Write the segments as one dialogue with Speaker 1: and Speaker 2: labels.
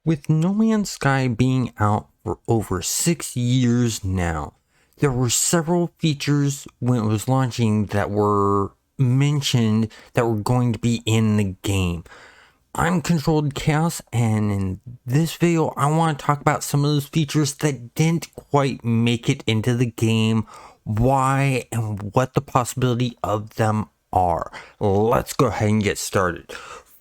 Speaker 1: With No Man's Sky being out for over 6 years now, there were several features when it was launching that were mentioned that were going to be in the game. I'm Controlled Chaos, and in this video I want to talk about some of those features that didn't quite make it into the game, why, and what the possibility of them are. Let's go ahead and get started.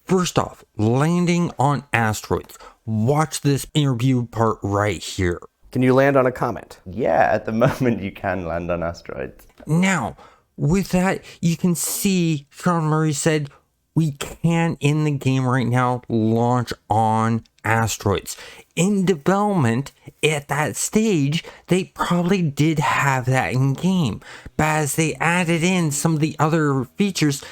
Speaker 1: First off, landing on asteroids. Watch this interview part right here.
Speaker 2: Can you land on a comet?
Speaker 3: Yeah, at the moment you can land on asteroids.
Speaker 1: Now, with that, you can see Sean Murray said we can, in the game right now, launch on asteroids. In development, at that stage, they probably did have that in game. But as they added in some of the other features,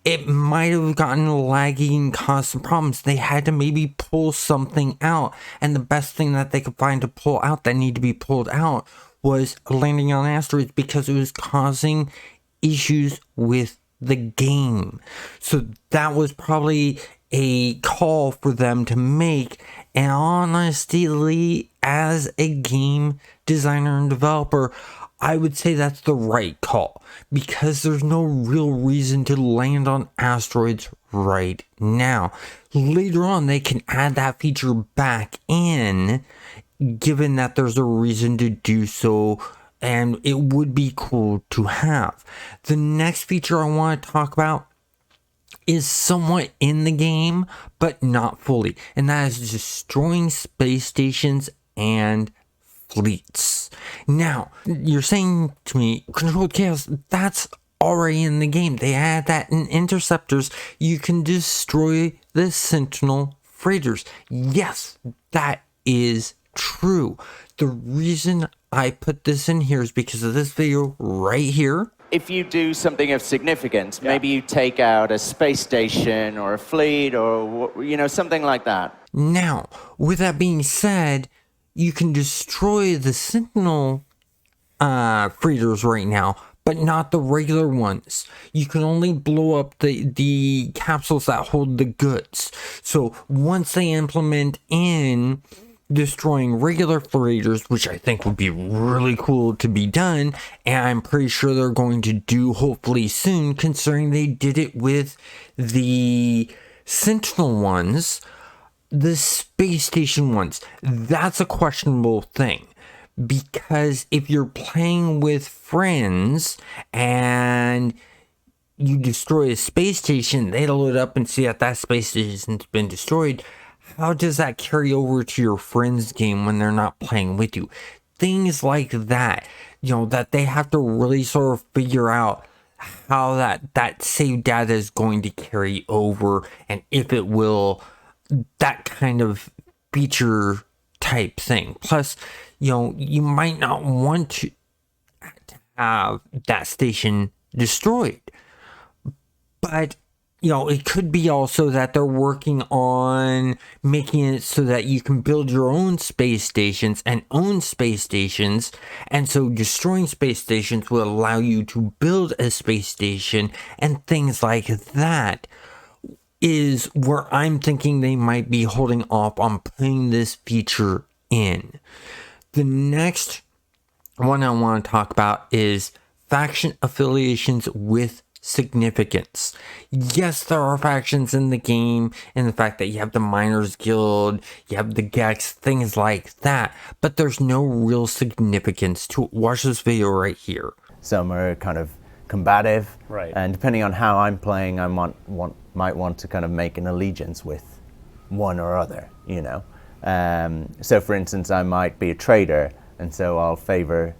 Speaker 1: it might have gotten laggy and caused some problems. They had to maybe pull something out, and the best thing that they could find to pull out that needed to be pulled out was landing on asteroids, because it was causing issues with the game. So that was probably a call for them to make, and honestly, as a game designer and developer, I would say that's the right call, because there's no real reason to land on asteroids right now. Later on, they can add that feature back in, given that there's a reason to do so, and it would be cool to have. The next feature I want to talk about is somewhat in the game, but not fully, and that is destroying space stations and fleets. Now, you're saying to me, Controlled Chaos, that's already in the game. They add that in Interceptors. You can destroy the Sentinel freighters. Yes, that is true. The reason I put this in here is because of this video right here.
Speaker 4: If you do something of significance, maybe you take out a space station or a fleet or, something like that.
Speaker 1: Now, with that being said, you can destroy the Sentinel freighters right now, but not the regular ones. You can only blow up the capsules that hold the goods. So once they implement in destroying regular freighters, which I think would be really cool to be done, and I'm pretty sure they're going to do hopefully soon, considering they did it with the Sentinel ones. The space station ones, that's a questionable thing, because if you're playing with friends and you destroy a space station, they load up and see that that space station's been destroyed. How does that carry over to your friend's game when they're not playing with you? Things like that, that they have to really sort of figure out how that saved data is going to carry over, and if it will, that kind of feature type thing. Plus, you might not want to have that station destroyed, but it could be also that they're working on making it so that you can build your own space stations and own space stations, and so destroying space stations will allow you to build a space station, and things like that is where I'm thinking they might be holding off on putting this feature in. The next one I want to talk about is faction affiliations with significance. Yes, there are factions in the game, and the fact that you have the Miners Guild, you have the Gex, things like that, but there's no real significance to it. Watch this video right here.
Speaker 3: Some are kind of combative,
Speaker 2: right?
Speaker 3: And depending on how I'm playing, I might want to kind of make an allegiance with one or other, So for instance, I might be a trader, and so I'll favor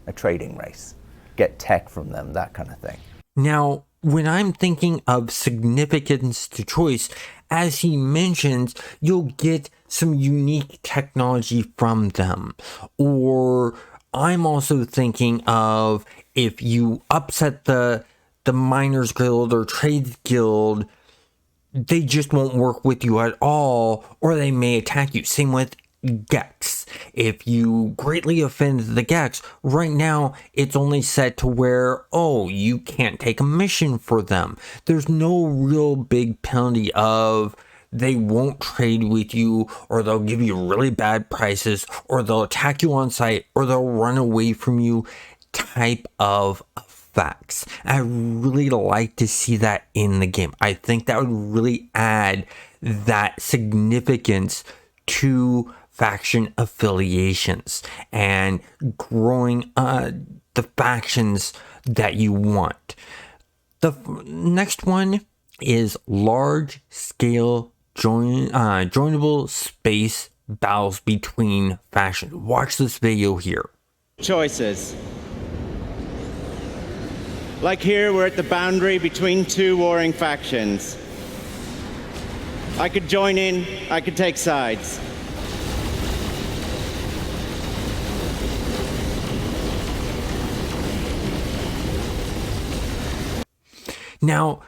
Speaker 3: a trading race, get tech from them, that kind of thing.
Speaker 1: Now, when I'm thinking of significance to choice, as he mentions, you'll get some unique technology from them. Or I'm also thinking of, if you upset the Miners Guild or Trades Guild, they just won't work with you at all, or they may attack you. Same with Gex. If you greatly offend the Gex, right now it's only set to where, you can't take a mission for them. There's no real big penalty of they won't trade with you, or they'll give you really bad prices, or they'll attack you on sight, or they'll run away from you type of effects. I really like to see that in the game. I think that would really add that significance to faction affiliations and growing the factions that you want. The next one is large scale joinable space battles between factions. Watch this video here.
Speaker 2: Choices. Like here, we're at the boundary between two warring factions. I could join in, I could take sides.
Speaker 1: Now,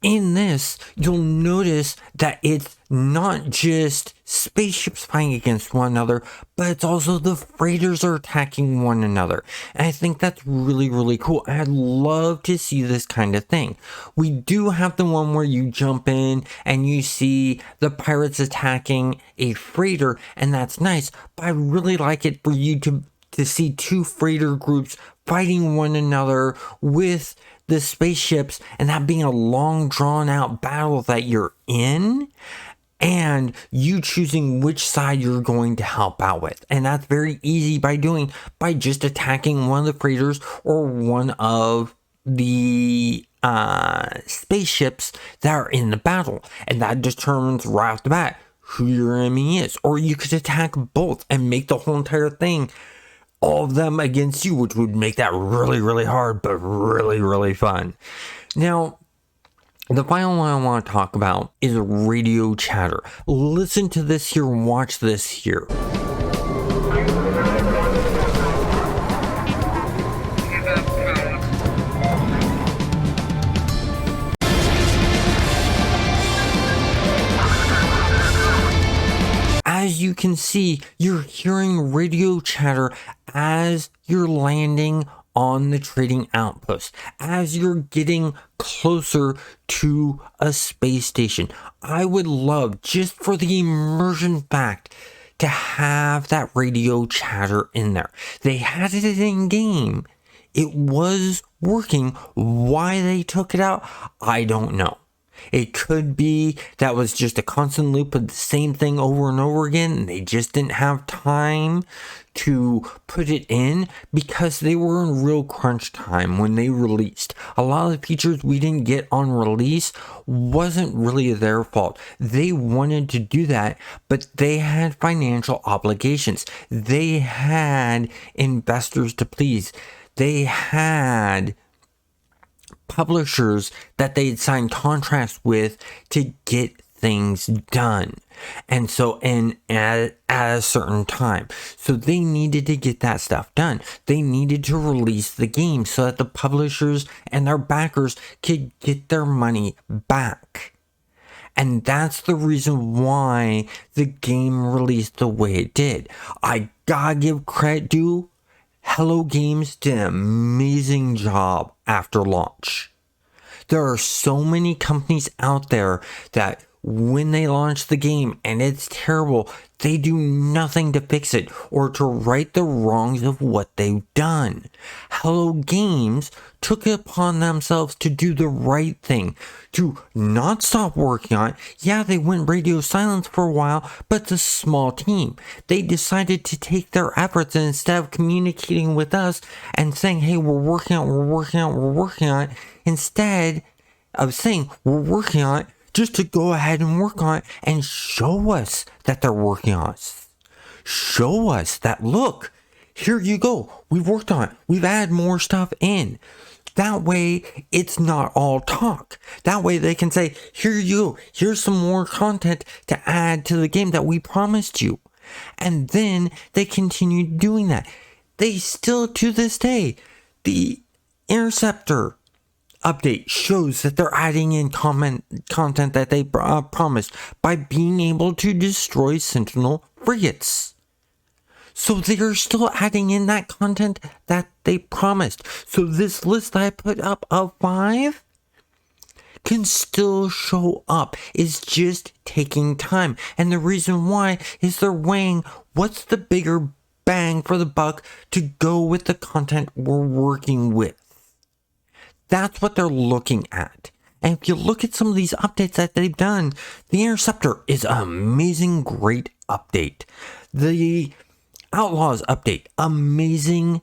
Speaker 1: in this, you'll notice that it's not just spaceships fighting against one another, but it's also the freighters are attacking one another. And I think that's really, really cool. I'd love to see this kind of thing. We do have the one where you jump in and you see the pirates attacking a freighter, and that's nice. But I'd really like it for you to see two freighter groups fighting one another with the spaceships, and that being a long drawn out battle that you're in, and you choosing which side you're going to help out with. And that's very easy by just attacking one of the freighters or one of the spaceships that are in the battle, and that determines right off the bat who your enemy is. Or you could attack both and make the whole entire thing all of them against you, which would make that really, really hard, but really, really fun. Now, the final one I want to talk about is radio chatter. Listen to this here and watch this here. As you can see, you're hearing radio chatter as you're landing on the trading outpost, as you're getting closer to a space station. I would love, just for the immersion fact, to have that radio chatter in there. They had it in game. It was working. Why they took it out, I don't know. It could be that was just a constant loop of the same thing over and over again, and they just didn't have time to put it in because they were in real crunch time when they released. A lot of the features we didn't get on release wasn't really their fault. They wanted to do that, but they had financial obligations. They had investors to please. They had publishers that they'd signed contracts with to get things done, and so at a certain time, so they needed to get that stuff done. They needed to release the game so that the publishers and their backers could get their money back. And that's the reason why the game released the way it did. I gotta give credit due. Hello Games did an amazing job after launch. There are so many companies out there that when they launch the game and it's terrible, they do nothing to fix it or to right the wrongs of what they've done. Hello Games took it upon themselves to do the right thing, to not stop working on it. Yeah, they went radio silence for a while, but it's a small team. They decided to take their efforts, and instead of communicating with us and saying, hey, we're working on it, instead of saying we're working on it, just to go ahead and work on it and show us that they're working on it. Show us that, look, here you go. We've worked on it. We've added more stuff in. That way, it's not all talk. That way, they can say, here you go. Here's some more content to add to the game that we promised you. And then they continue doing that. They still, to this day, the Interceptor update shows that they're adding in content that they promised by being able to destroy Sentinel frigates. So they are still adding in that content that they promised. So this list that I put up of 5 can still show up. It's just taking time. And the reason why is they're weighing what's the bigger bang for the buck to go with the content we're working with. That's what they're looking at. And if you look at some of these updates that they've done, the Interceptor is an amazing, great update. The Outlaws update, amazing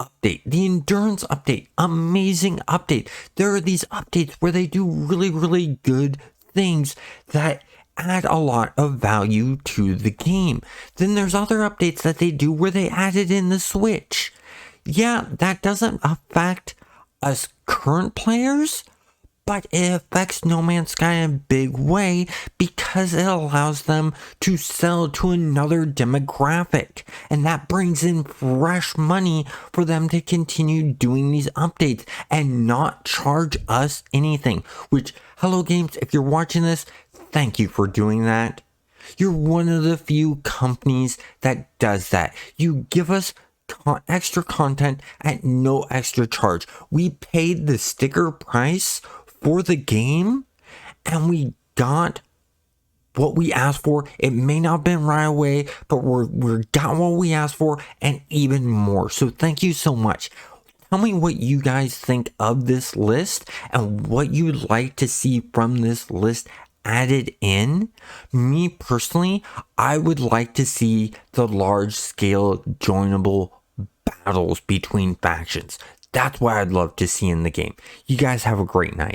Speaker 1: update. The Endurance update, amazing update. There are these updates where they do really, really good things that add a lot of value to the game. Then there's other updates that they do where they added in the Switch. Yeah, that doesn't affect us current players, but it affects No Man's Sky in a big way because it allows them to sell to another demographic. And that brings in fresh money for them to continue doing these updates and not charge us anything. Which, Hello Games, if you're watching this, thank you for doing that. You're one of the few companies that does that. You give us extra content at no extra charge. We paid the sticker price for the game and we got what we asked for. It may not have been right away, but we got what we asked for and even more. So thank you so much. Tell me what you guys think of this list and what you would like to see from this list added in. Me personally, I would like to see the large scale joinable battles between factions. That's what I'd love to see in the game. You guys have a great night.